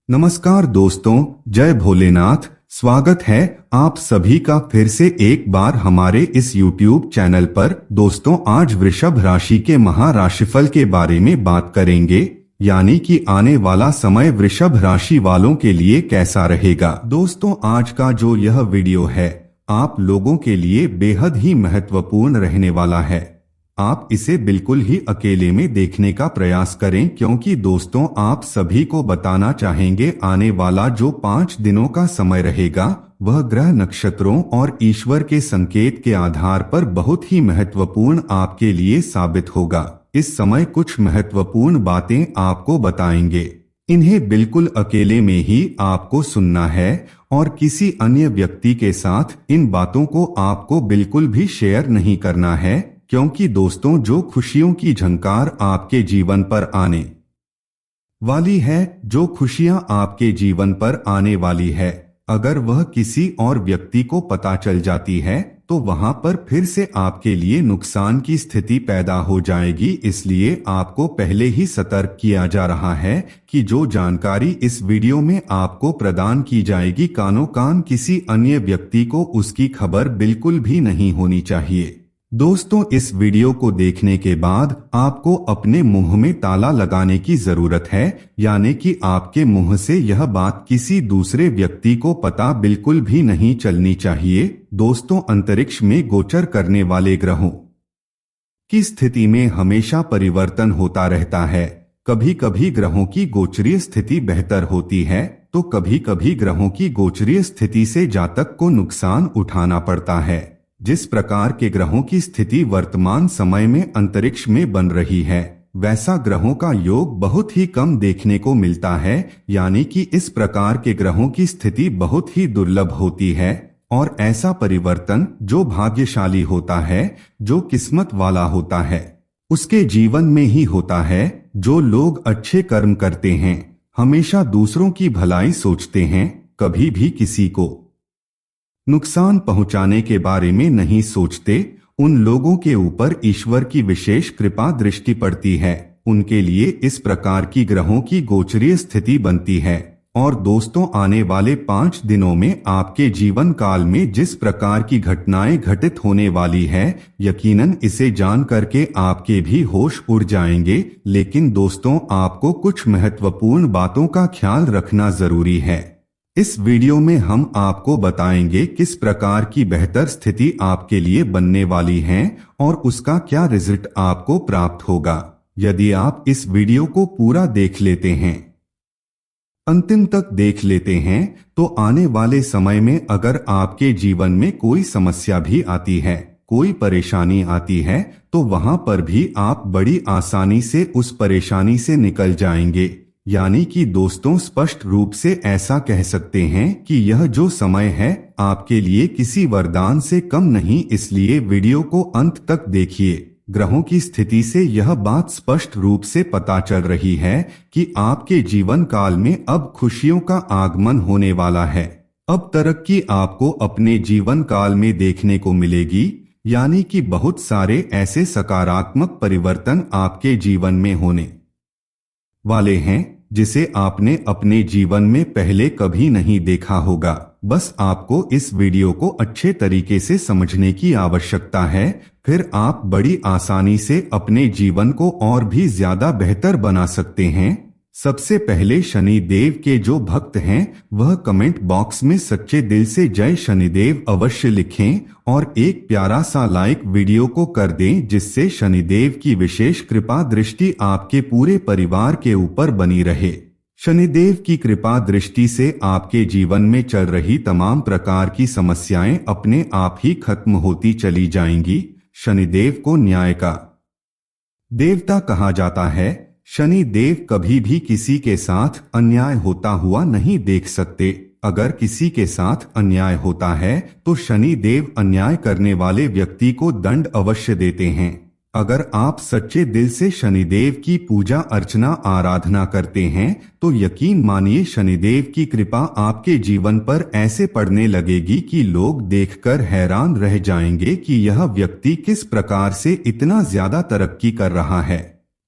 नमस्कार दोस्तों, जय भोलेनाथ। स्वागत है आप सभी का फिर से एक बार हमारे इस YouTube चैनल पर। दोस्तों, आज वृषभ राशि के महाराशिफल के बारे में बात करेंगे, यानी कि आने वाला समय वृषभ राशि वालों के लिए कैसा रहेगा। दोस्तों, आज का जो यह वीडियो है आप लोगों के लिए बेहद ही महत्वपूर्ण रहने वाला है। आप इसे बिल्कुल ही अकेले में देखने का प्रयास करें, क्योंकि दोस्तों आप सभी को बताना चाहेंगे आने वाला जो 5 दिनों का समय रहेगा वह ग्रह, नक्षत्रों और ईश्वर के संकेत के आधार पर बहुत ही महत्वपूर्ण आपके लिए साबित होगा। इस समय कुछ महत्वपूर्ण बातें आपको बताएंगे, इन्हें बिल्कुल अकेले में ही आपको सुनना है और किसी अन्य व्यक्ति के साथ इन बातों को आपको बिल्कुल भी शेयर नहीं करना है, क्योंकि दोस्तों जो खुशियों की झंकार आपके जीवन पर आने वाली है, जो खुशियां आपके जीवन पर आने वाली है, अगर वह किसी और व्यक्ति को पता चल जाती है तो वहां पर फिर से आपके लिए नुकसान की स्थिति पैदा हो जाएगी। इसलिए आपको पहले ही सतर्क किया जा रहा है कि जो जानकारी इस वीडियो में आपको प्रदान की जाएगी, कानो कान किसी अन्य व्यक्ति को उसकी खबर बिल्कुल भी नहीं होनी चाहिए। दोस्तों, इस वीडियो को देखने के बाद आपको अपने मुंह में ताला लगाने की जरूरत है, यानी कि आपके मुंह से यह बात किसी दूसरे व्यक्ति को पता बिल्कुल भी नहीं चलनी चाहिए। दोस्तों, अंतरिक्ष में गोचर करने वाले ग्रहों की स्थिति में हमेशा परिवर्तन होता रहता है। कभी कभी ग्रहों की गोचरीय स्थिति बेहतर होती है तो कभी कभी ग्रहों की गोचरीय स्थिति से जातक को नुकसान उठाना पड़ता है। जिस प्रकार के ग्रहों की स्थिति वर्तमान समय में अंतरिक्ष में बन रही है, वैसा ग्रहों का योग बहुत ही कम देखने को मिलता है, यानी कि इस प्रकार के ग्रहों की स्थिति बहुत ही दुर्लभ होती है। और ऐसा परिवर्तन जो भाग्यशाली होता है, जो किस्मत वाला होता है, उसके जीवन में ही होता है। जो लोग अच्छे कर्म करते हैं, हमेशा दूसरों की भलाई सोचते हैं, कभी भी किसी को नुकसान पहुंचाने के बारे में नहीं सोचते, उन लोगों के ऊपर ईश्वर की विशेष कृपा दृष्टि पड़ती है। उनके लिए इस प्रकार की ग्रहों की गोचरीय स्थिति बनती है। और दोस्तों, आने वाले 5 दिनों में आपके जीवन काल में जिस प्रकार की घटनाएं घटित होने वाली है, यकीनन इसे जान करके आपके भी होश उड़ जाएंगे। लेकिन दोस्तों, आपको कुछ महत्वपूर्ण बातों का ख्याल रखना जरूरी है। इस वीडियो में हम आपको बताएंगे किस प्रकार की बेहतर स्थिति आपके लिए बनने वाली है और उसका क्या रिजल्ट आपको प्राप्त होगा यदि आप इस वीडियो को पूरा देख लेते हैं, अंतिम तक देख लेते हैं। तो आने वाले समय में अगर आपके जीवन में कोई समस्या भी आती है, कोई परेशानी आती है, तो वहां पर भी आप बड़ी आसानी से उस परेशानी से निकल जाएंगे। यानी कि दोस्तों, स्पष्ट रूप से ऐसा कह सकते हैं कि यह जो समय है आपके लिए किसी वरदान से कम नहीं। इसलिए वीडियो को अंत तक देखिए। ग्रहों की स्थिति से यह बात स्पष्ट रूप से पता चल रही है कि आपके जीवन काल में अब खुशियों का आगमन होने वाला है। अब तरक्की आपको अपने जीवन काल में देखने को मिलेगी, यानी कि बहुत सारे ऐसे सकारात्मक परिवर्तन आपके जीवन में होने वाले हैं जिसे आपने अपने जीवन में पहले कभी नहीं देखा होगा। बस आपको इस वीडियो को अच्छे तरीके से समझने की आवश्यकता है, फिर आप बड़ी आसानी से अपने जीवन को और भी ज्यादा बेहतर बना सकते हैं। सबसे पहले शनिदेव के जो भक्त हैं वह कमेंट बॉक्स में सच्चे दिल से जय शनिदेव अवश्य लिखें और एक प्यारा सा लाइक वीडियो को कर दें, जिससे शनिदेव की विशेष कृपा दृष्टि आपके पूरे परिवार के ऊपर बनी रहे। शनिदेव की कृपा दृष्टि से आपके जीवन में चल रही तमाम प्रकार की समस्याएं अपने आप ही खत्म होती चली जाएंगी। शनिदेव को न्याय का देवता कहा जाता है। शनि देव कभी भी किसी के साथ अन्याय होता हुआ नहीं देख सकते। अगर किसी के साथ अन्याय होता है तो शनि देव अन्याय करने वाले व्यक्ति को दंड अवश्य देते हैं। अगर आप सच्चे दिल से शनिदेव की पूजा अर्चना आराधना करते हैं तो यकीन मानिए शनिदेव की कृपा आपके जीवन पर ऐसे पड़ने लगेगी कि लोग देखकर हैरान रह जाएंगे कि यह व्यक्ति किस प्रकार से इतना ज्यादा तरक्की कर रहा है।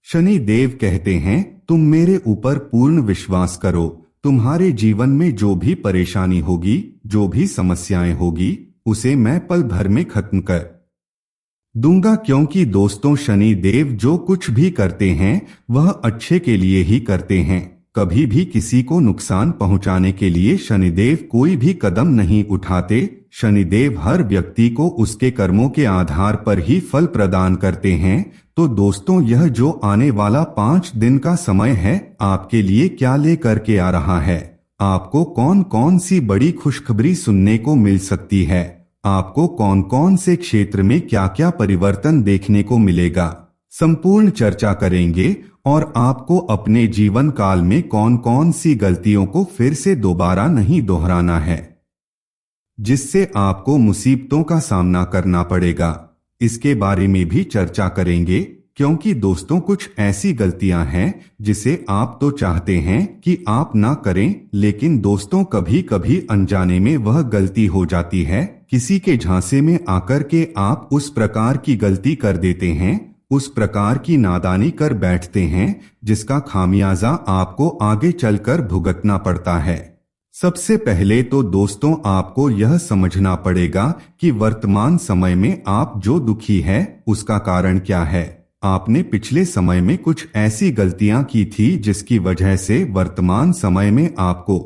शनि देव कहते हैं, तुम मेरे ऊपर पूर्ण विश्वास करो, तुम्हारे जीवन में जो भी परेशानी होगी, जो भी समस्याएं होगी, उसे मैं पल भर में खत्म कर दूंगा। क्योंकि दोस्तों, शनि देव जो कुछ भी करते हैं वह अच्छे के लिए ही करते हैं। कभी भी किसी को नुकसान पहुंचाने के लिए शनिदेव कोई भी कदम नहीं उठाते। शनिदेव हर व्यक्ति को उसके कर्मों के आधार पर ही फल प्रदान करते हैं। तो दोस्तों, यह जो आने वाला 5 दिन का समय है आपके लिए क्या लेकर के आ रहा है, आपको कौन कौन सी बड़ी खुशखबरी सुनने को मिल सकती है, आपको कौन कौन से क्षेत्र में क्या क्या परिवर्तन देखने को मिलेगा, संपूर्ण चर्चा करेंगे। और आपको अपने जीवन काल में कौन कौन सी गलतियों को फिर से दोबारा नहीं दोहराना है, जिससे आपको मुसीबतों का सामना करना पड़ेगा, इसके बारे में भी चर्चा करेंगे। क्योंकि दोस्तों, कुछ ऐसी गलतियां हैं जिसे आप तो चाहते हैं कि आप ना करें, लेकिन दोस्तों कभी कभी अनजाने में वह गलती हो जाती है। किसी के झांसे में आकर के आप उस प्रकार की गलती कर देते हैं, उस प्रकार की नादानी कर बैठते हैं जिसका खामियाजा आपको आगे चलकर भुगतना पड़ता है। सबसे पहले तो दोस्तों, आपको यह समझना पड़ेगा कि वर्तमान समय में आप जो दुखी है उसका कारण क्या है। आपने पिछले समय में कुछ ऐसी गलतियां की थी जिसकी वजह से वर्तमान समय में आपको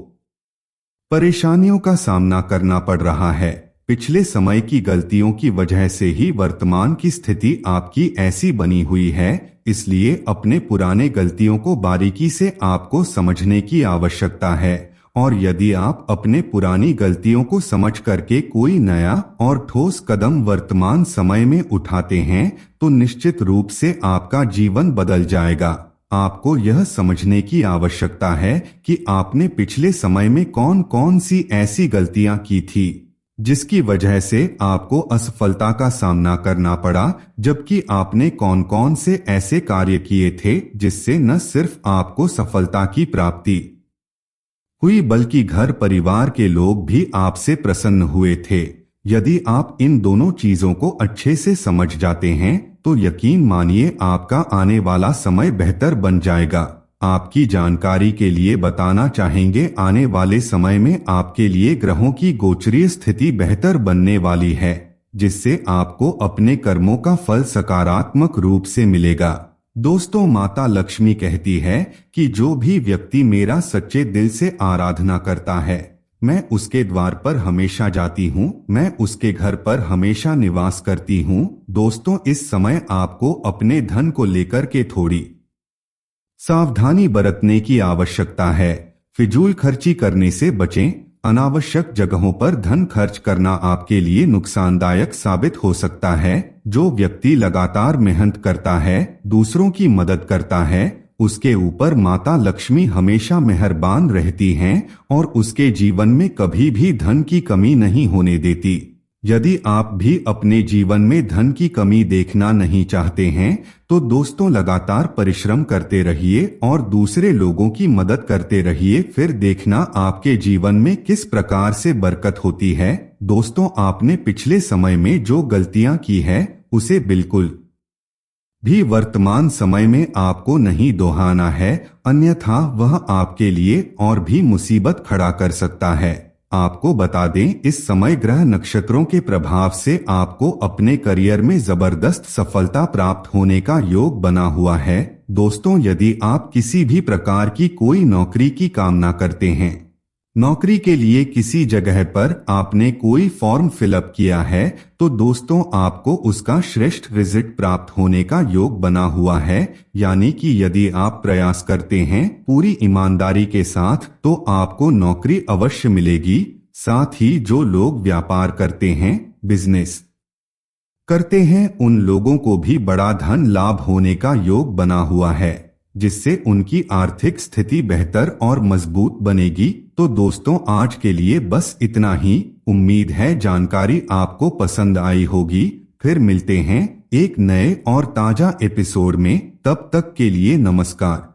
परेशानियों का सामना करना पड़ रहा है। पिछले समय की गलतियों की वजह से ही वर्तमान की स्थिति आपकी ऐसी बनी हुई है। इसलिए अपने पुराने गलतियों को बारीकी से आपको समझने की आवश्यकता है। और यदि आप अपने पुरानी गलतियों को समझ करके कोई नया और ठोस कदम वर्तमान समय में उठाते हैं तो निश्चित रूप से आपका जीवन बदल जाएगा। आपको यह समझने की आवश्यकता है कि आपने पिछले समय में कौन कौन सी ऐसी गलतियां की थी जिसकी वजह से आपको असफलता का सामना करना पड़ा, जबकि आपने कौन कौन से ऐसे कार्य किए थे जिससे न सिर्फ आपको सफलता की प्राप्ति हुई बल्कि घर परिवार के लोग भी आपसे प्रसन्न हुए थे। यदि आप इन दोनों चीजों को अच्छे से समझ जाते हैं तो यकीन मानिए आपका आने वाला समय बेहतर बन जाएगा। आपकी जानकारी के लिए बताना चाहेंगे, आने वाले समय में आपके लिए ग्रहों की गोचरीय स्थिति बेहतर बनने वाली है, जिससे आपको अपने कर्मों का फल सकारात्मक रूप से मिलेगा। दोस्तों, माता लक्ष्मी कहती है कि जो भी व्यक्ति मेरा सच्चे दिल से आराधना करता है, मैं उसके द्वार पर हमेशा जाती हूँ, मैं उसके घर पर हमेशा निवास करती हूँ। दोस्तों, इस समय आपको अपने धन को लेकर के थोड़ी सावधानी बरतने की आवश्यकता है। फिजूल खर्ची करने से बचें। अनावश्यक जगहों पर धन खर्च करना आपके लिए नुकसानदायक साबित हो सकता है। जो व्यक्ति लगातार मेहनत करता है, दूसरों की मदद करता है, उसके ऊपर माता लक्ष्मी हमेशा मेहरबान रहती हैं और उसके जीवन में कभी भी धन की कमी नहीं होने देती। यदि आप भी अपने जीवन में धन की कमी देखना नहीं चाहते हैं तो दोस्तों, लगातार परिश्रम करते रहिए और दूसरे लोगों की मदद करते रहिए, फिर देखना आपके जीवन में किस प्रकार से बरकत होती है। दोस्तों, आपने पिछले समय में जो गलतियां की है उसे बिल्कुल भी वर्तमान समय में आपको नहीं दोहराना है, अन्यथा वह आपके लिए और भी मुसीबत खड़ा कर सकता है। आपको बता दें, इस समय ग्रह नक्षत्रों के प्रभाव से आपको अपने करियर में जबरदस्त सफलता प्राप्त होने का योग बना हुआ है। दोस्तों, यदि आप किसी भी प्रकार की कोई नौकरी की कामना करते हैं, नौकरी के लिए किसी जगह पर आपने कोई फॉर्म फिलअप किया है, तो दोस्तों आपको उसका श्रेष्ठ रिजल्ट प्राप्त होने का योग बना हुआ है। यानी कि यदि आप प्रयास करते हैं पूरी ईमानदारी के साथ तो आपको नौकरी अवश्य मिलेगी। साथ ही जो लोग व्यापार करते हैं, बिजनेस करते हैं, उन लोगों को भी बड़ा धन लाभ होने का योग बना हुआ है, जिससे उनकी आर्थिक स्थिति बेहतर और मजबूत बनेगी। तो दोस्तों, आज के लिए बस इतना ही। उम्मीद है जानकारी आपको पसंद आई होगी। फिर मिलते हैं एक नए और ताजा एपिसोड में। तब तक के लिए नमस्कार।